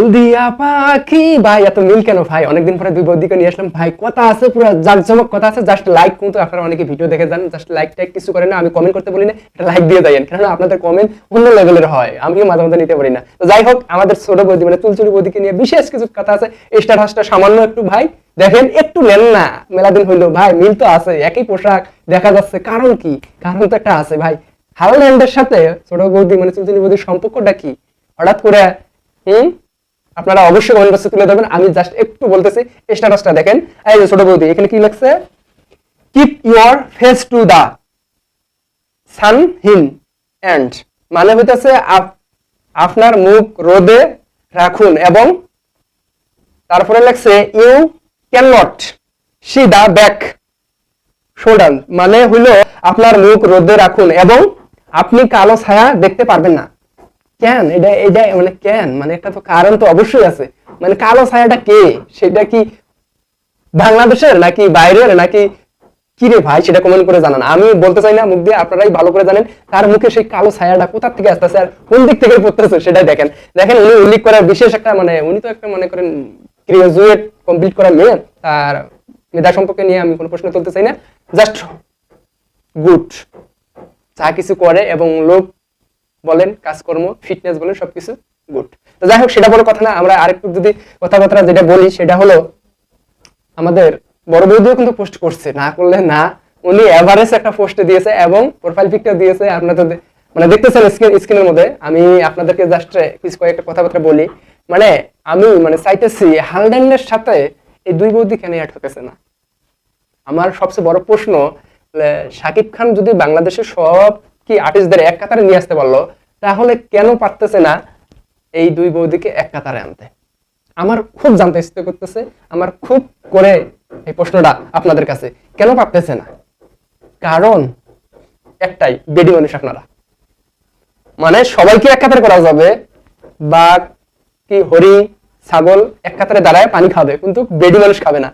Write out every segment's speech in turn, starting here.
হলদিয়া পাখি ভাই, এত মিল কেন ভাই? অনেকদিন পরে দুই বৌদিকে নিয়ে আসলাম ভাই, কথা আছে, পুরো জাকজমক কথা আছে। জাস্ট লাইক, কিন্তু আপনারা অনেকে ভিডিও দেখে যান, জাস্ট লাইক টাইক কিছু করেন না। আমি কমেন্ট করতে বলি না, এটা লাইক দিয়ে যাইয়েন, কেননা আপনাদের কমেন্ট অন্য লেভেলের হয়, আমিও মাঝে মাঝে নিতে পারি না। তো যাই হোক, আমাদের ছোট বৌদি মানে তুলচুরি বৌদিকে নিয়ে বিশেষ কিছু কথা আছে। স্ট্যাটাসটা সামান্য একটু ভাই দেখেন, একটু নেন না, মেলা দিন হইলো ভাই, মিল তো আছে, একই পোশাক দেখা যাচ্ছে। কারণ কি? কারণ তো একটা আছে ভাই। হালল্যান্ডের সাথে ছোট বৌদি মানে তুলচুরি বৌদির সম্পর্কটা কি হঠাৎ করে? আপনারা অবশ্যই কমেন্ট বক্সে তুলে ধরবেন। আমি জাস্ট একটু বলতেছি, স্ট্যাটাসটা দেখেন। এই যে ছোট বৌদি, এখানে কি লিখছে? Keep your face to the sun হিন এন্ড, মানে হইতেছে আপনার মুখ রোদে রাখুন, এবং তারপরে লিখছে you can not see the back shoulder, মানে হইলো আপনার মুখ রোদে রাখুন এবং আপনি কালো ছায়া দেখতে পারবেন না। কেন এটা এটা মানে কেন, মানে একটা তো কারণ তো অবশ্যই আছে। মানে কালো ছায়াটা কে? সেটা কি বাংলাদেশের নাকি বাইরের নাকি কি রে ভাই? সেটা কমেন্ট করে জানান। আমি বলতে চাই না মুখ দিয়ে, আপনারাই ভালো করে জানেন তার মুখে সেই কালো ছায়াটা কোথা থেকে আসতেছে আর কোন দিক থেকে পড়তেছে, সেটাই দেখেন। দেখেন উনি উল্লেখ করার বিশেষ একটা মানে উনি তো একটা মনে করেন গ্রাজুয়েট কমপ্লিট করা মেয়ে, তার মেধা সম্পর্কে নিয়ে আমি কোনো প্রশ্ন তুলতে চাই না। জাস্ট গুড, যা কিছু করে এবং লোক বলেন, কাজকর্ম, ফিটনেস বলেন, সবকিছু গুড। তো যাই হোক, সেটা বড় কথা না। আমরা আরেকটু যদি কথাবার্তা যেটা বলি, সেটা হলো আমাদের বড় বৌদিও কিন্তু পোস্ট করছে, না করলে না। উনি এভারেজ একটা পোস্ট দিয়েছে এবং প্রোফাইল পিকটা দিয়েছে। আপনারা মানে দেখতেছেন স্ক্রিনের মধ্যে। আমি আপনাদেরকে জাস্ট কিছু কয়েকটা কথাবার্তা বলি। মানে আমি মানে চাইতেছি হালডেনের সাথে এই দুই বৌদি কেন অ্যাড হতেছে না? আমার সবচেয়ে বড় প্রশ্ন, শাকিব খান যদি বাংলাদেশের সব কি আর্টিস্টদের এক কাতারে নিয়ে আসতে পারলো, তাহলে কেন পারতেছে না এই দুই বৌদিকে এক কাতারে আনতে? আমার খুব জানতে ইচ্ছে করতেছে, আমার খুব করে এই প্রশ্নটা আপনাদের কাছে, কেন পারতেছে না? কারণ একটাই, বেডি মানুষ আপনারা। মানে সবাইকে এক কাতারে করা যাবে, বা কি হরিণ ছাগল এক কাতারে দাঁড়ায় পানি খাবে, কিন্তু বেডি মানুষ খাবে না।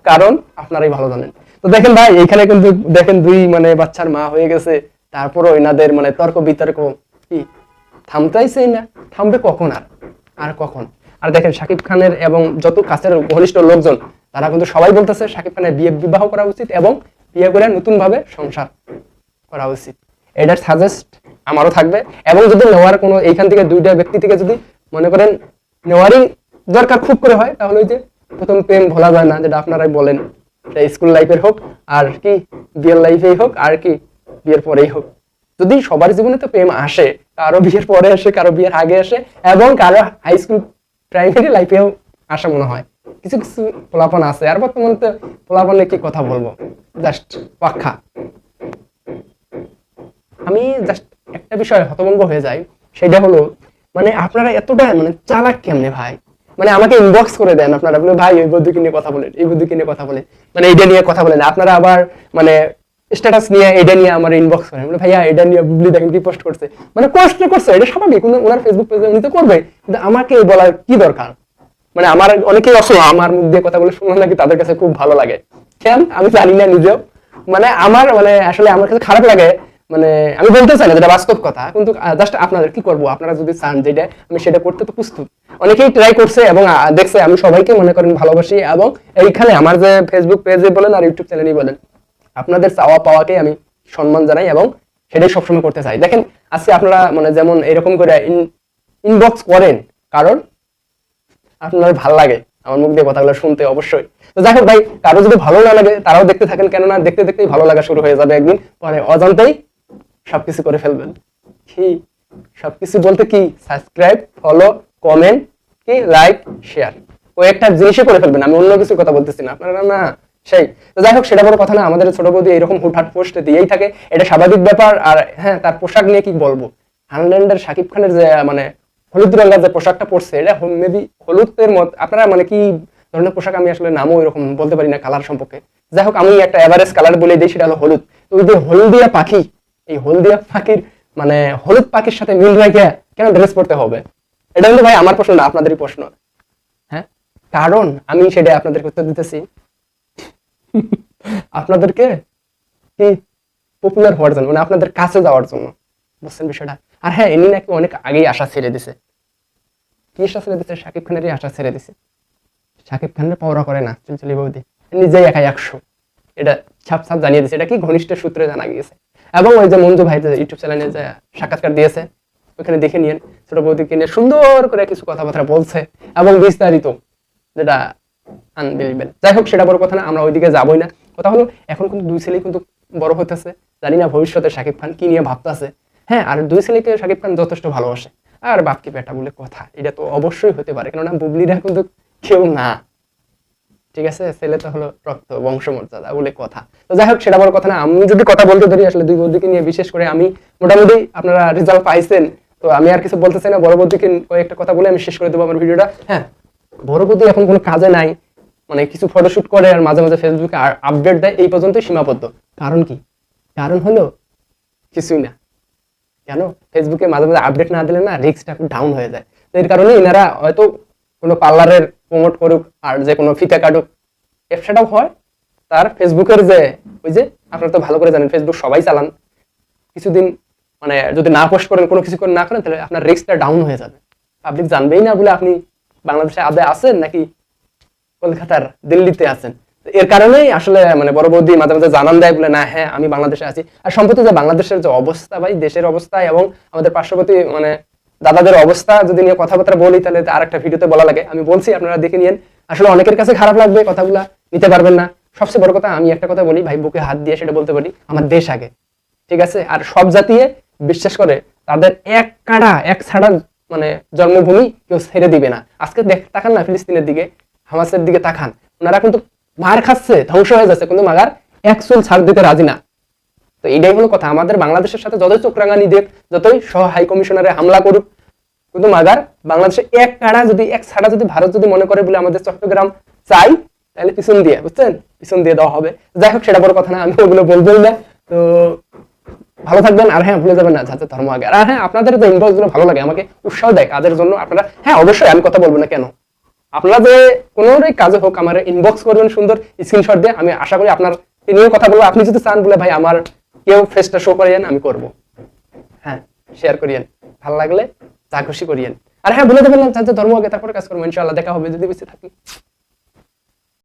কারণ আপনারাই ভালো জানেন। তো দেখেন ভাই, এখানে কিন্তু দেখেন দুই মানে বাচ্চার মা হয়ে গেছে, তারপরও এনাদের মানে তর্ক বিতর্ক কি থামতেইছে না। থামবে কখন? আর কখন? আর দেখেন শাকিব খানের এবং যত কাছের ঘনিষ্ঠ লোকজন, তারা কিন্তু সবাই বলতেছে শাকিব খানের বিবাহ করা উচিত এবং বিয়ে করে নতুন ভাবে সংসার করা উচিত। এটার সাজেস্ট আমারও থাকবে। এবং যদি নেওয়ার কোনো এইখান থেকে দুইটা ব্যক্তি থেকে যদি মনে করেন নেওয়ারই দরকার খুব করে হয়, তাহলে ওই যে প্রথম প্রেম ভোলা যায় না, যেটা আপনারাই বলেন, স্কুল লাইফের হোক আর কি বিয়ের লাইফেই হোক আর কি বিয়ের পরেই হোক, যদি সবার জীবনে তো প্রেম আসে, কারো বিয়ের পরে আসে, কারো বিয়ের আগে আসে, এবং কারো হাই স্কুল প্রাইমারি লাইফেও আসা মনে হয়। কিছু কিছু পোলাপন আছে। আর বর্তমানে তো পোলাপনে কি কথা বলবো, জাস্ট পাখা। আমি জাস্ট একটা বিষয় হতভম্ব হয়ে যাই, সেটা হলো মানে আপনারা এতটা মানে চালাক কেমনে ভাই? মানে আমাকে ইনবক্স করে দেন আপনারা, বলে ভাই ওই বন্ধুকে নিয়ে কথা বলেন, এই বন্ধুকে নিয়ে কথা বলেন, মানে এইটা নিয়ে কথা বলেন। আপনারা আবার মানে স্ট্যাটাস নিয়ে এটা নিয়ে আমার ইনবক্স করেন, বলে ভাইয়া এটা নিয়ে বুবলি দেখেন কি পোস্ট করছে। মানে কষ্ট করছে, এটা স্বাভাবিক, কিন্তু ওনার ফেসবুক পেজে উনি তো করবে, কিন্তু আমাকে বলার কি দরকার? মানে আমার অনেকেই অসহ আমার মুখ দিয়ে কথা বলে শুনলাম নাকি তাদের কাছে খুব ভালো লাগে। কেন আমি জানি না নিজেও। মানে আমার মানে আসলে আমার কাছে খারাপ লাগে। মানে আমি বলতে চাই না, যেটা বাস্তব কথা, কিন্তু জাস্ট আপনাদের কি করবো, আপনারা যদি চান যেটা আমি সেটা করতে তো প্রস্তুত। অনেকেই ট্রাই করছে এবং দেখছে আমি সবাইকে মনে করেন ভালোবাসি, এবং এইখানে আমার যে ফেসবুক পেজে বলেন আর ইউটিউব চ্যানেলই বলেন, আপনাদের চাওয়া পাওয়াকে আমি সম্মান জানাই এবং সেটাই সবসময় করতে চাই। দেখেন আজকে আপনারা মানে যেমন এরকম করে ইনবক্স করেন, কারণ আপনার ভালো লাগে আমার মুখ দিয়ে কথাগুলো শুনতে অবশ্যই। তো যাই হোক ভাই, কারো যদি ভালো না লাগে তারাও দেখতে থাকেন, কেননা দেখতে দেখতেই ভালো লাগা শুরু হয়ে যাবে একদিন, পরে অজান্তেই সবকিছু করে ফেলবেন। কি সবকিছু বলতে কি, সাবস্ক্রাইব, ফলো, কমেন্ট, কি লাইক, শেয়ার, ওই একটা জিনিসই করে ফেলবেন। আমি অন্য কিছু কথা বলতেছি না, আপনারা না সেই। তো যাই হোক, সেটা বড় কথা না। আমাদের ছোট বৌদি এরকম হুটহাট পোস্ট দিয়েই থাকে, এটা স্বাভাবিক ব্যাপার। আর হ্যাঁ, তার পোশাক নিয়ে কি বলবো, হানল্যান্ডের শাকিব খানের যে মানে হলুদ রঙের যে পোশাকটা পরছে, এটা মেবি হলুদের মত। আপনারা মানে কি ধরনের পোশাক, আমি আসলে নামও এরকম বলতে পারি না কালার সম্পর্কে। যাই হোক, আমি একটা এভারেজ কালার বলে দিই, সেটা হলো হলুদ। তো ওই যে হলদিয়া পাখি, এই হলদিয়া পাখির মানে হলুদ পাখির সাথে মিল রেখে কেন ড্রেস পরতে হবে? এটা কিন্তু ভাই আমার প্রশ্ন না, আপনাদেরই প্রশ্ন। হ্যাঁ, কারণ আমি সেটা আপনাদেরকে উত্তর দিতেছি, আপনাদেরকে কি পপুলার হওয়ার জন্য, মানে আপনাদের কাছে যাওয়ার জন্য, বুঝছেন বিষয়টা? আর হ্যাঁ, ইনি নাকি অনেক আগেই আশা ছেড়ে দিছে। কি আশা ছেড়ে দিচ্ছে? শাকিব খানেরই আশা ছেড়ে দিছে। শাকিব খানের পাওয়া করে না চুলচুলি বৌদি, নিজেই একাই 100, এটা ছাপ ছাপ জানিয়ে দিচ্ছে। এটা কি ঘনিষ্ঠ সূত্রে জানা গিয়েছে। এবং ওই যে মঞ্জু ভাই যে ইউটিউব চ্যানেলে যে সাক্ষাৎকার দিয়েছে, ওখানে দেখে নিয়েন, ছোট বৌদিকে নিয়ে সুন্দর করে কিছু কথাবার্তা বলছে এবং বিস্তারিত, যেটা আনবিলিভেবল। যাই হোক, সেটা বড় কথা না, আমরা ওইদিকে যাবোই না। কথা হলো এখন কিন্তু দুই ছেলেই কিন্তু বড় হতেছে, জানি না ভবিষ্যতে শাকিব খান কি নিয়ে ভাবতেছে। হ্যাঁ, আর দুই ছেলেকে শাকিব খান যথেষ্ট ভালোবাসে। আর বাপকে বেটা বলে কথা, এটা তো অবশ্যই হতে পারে, কেননা বুবলিরা কিন্তু কেউ না, ঠিক আছে? ছেলে তো হলো রক্ত বংশমর্যাদা বলে কথা। তো যাই হোক, সেটা বড় কথা না। আমি যদি কথা বলতে ধরি, আসলে দুই বৌদিকে নিয়ে বিশেষ করে আমি মোটামুটি আপনারা রেজাল্ট পাইছেন, তো আমি আর কিছু বলতে চাই না। বড় বৌদিকে কয়েকটা কথা বলে আমি শেষ করে দেবো আমার ভিডিওটা। হ্যাঁ, বড় বৌদি এখন কোনো কাজে নাই, মানে কিছু ফটোশুট করে আর মাঝে মাঝে ফেসবুকে আপডেট দেয়, এই পর্যন্তই সীমাবদ্ধ। কারণ কি? কারণ হলো কিছুই না। কেন? ফেসবুকে মাঝে মাঝে আপডেট না দিলে না রিস্কটা খুব ডাউন হয়ে যায়। তো এর কারণে এনারা হয়তো কোনো পার্লারের প্রমোট করুক আর যে কোনো ফিতা কাটুক, ব্যবসাটাও হয় তার ফেসবুকের যে ওই যে আপনারা তো ভালো করে জানেন ফেসবুক সবাই চালান, কিছুদিন মানে যদি না পোস্ট করেন, কোনো কিছু করে না করেন, তাহলে আপনার রিস্কটা ডাউন হয়ে যাবে। পাবলিক জানবেই না বলে আপনি বাংলাদেশে আদে আছেন নাকি কলকাতার দিল্লিতে আছেন। এর কারণেই আসলে মানে বড় বৌদি মাঝে মাঝে জানান দেয় বলে না, হ্যাঁ আমি বাংলাদেশে আছি। আর সম্প্রতি যে বাংলাদেশের যে অবস্থা ভাই, দেশের অবস্থা এবং আমাদের পার্শ্ববর্তী মানে দাদাদের অবস্থা যদি নিয়ে কথাবার্তা বলি, তাহলে আর একটা ভিডিওতে বলা লাগে। আমি বলছি, আপনারা দেখে নিয়েন। আসলে অনেকের কাছে খারাপ লাগবে, কথাগুলা নিতে পারবেন না। সবচেয়ে বড় কথা, আমি একটা কথা বলি ভাই, বুকে হাত দিয়ে সেটা বলতে পারি, আমার দেশ আগে, ঠিক আছে? আর সব জাতিয়ে বিশ্বাস করে তাদের এক কাড়া এক ছাড়া মানে জন্মভূমি কেউ ছেড়ে দিবে না। আজকে তাকান না ফিলিস্তিনের দিকে, হামাসের দিকে তাকান, ওনারা কিন্তু মার খাচ্ছে, ধ্বংস হয়ে যাচ্ছে, কিন্তু মাগার এক চুল ছাড় দিতে রাজি না। তো এটাই হলো কথা। আমাদের বাংলাদেশের সাথে যতই চোখরাঙানি দেখ, যতই সহ হাই কমিশনারে হামলা করুক, কিন্তু মাগার বাংলাদেশে এক কাড়া যদি এক ছাড়া যদি ভারত যদি মনে করে বলে আমাদের চট্টগ্রাম চাই, তাহলে পিছন দিয়ে, বুঝছেন, পিছন দিয়ে দেওয়া হবে। যাই হোক, সেটা বড় কথা না, আমি ওগুলো বলবোই না। তো ভালো থাকবেন। আর হ্যাঁ, ভুলে যাবেন না যাতে ধর্ম আগে। আর হ্যাঁ, আপনাদের যে ইনবক্স গুলো ভালো লাগে, আমাকে উৎসাহ দেয় কাজের জন্য আপনারা। হ্যাঁ অবশ্যই, আমি কথা বলবো না কেন, আপনারা যে কোনো কাজে হোক আমার ইনবক্স করবেন সুন্দর স্ক্রিনশট দিয়ে, আমি আশা করি আপনার নিয়েও কথা বলবো। আপনি যদি চান বলে ভাই আমার কেউ ফেসটা শো করিয়েন, আমি করব। হ্যাঁ, শেয়ার করিয়েন, ভালো লাগলে যা খুশি করিয়েন। আর হ্যাঁ, ভুলে যাবেন না যাতে ধর্ম আগে, তারপরে কাজ করবো। ইনশাআল্লাহ দেখা হবে যদি বেঁচে থাকি।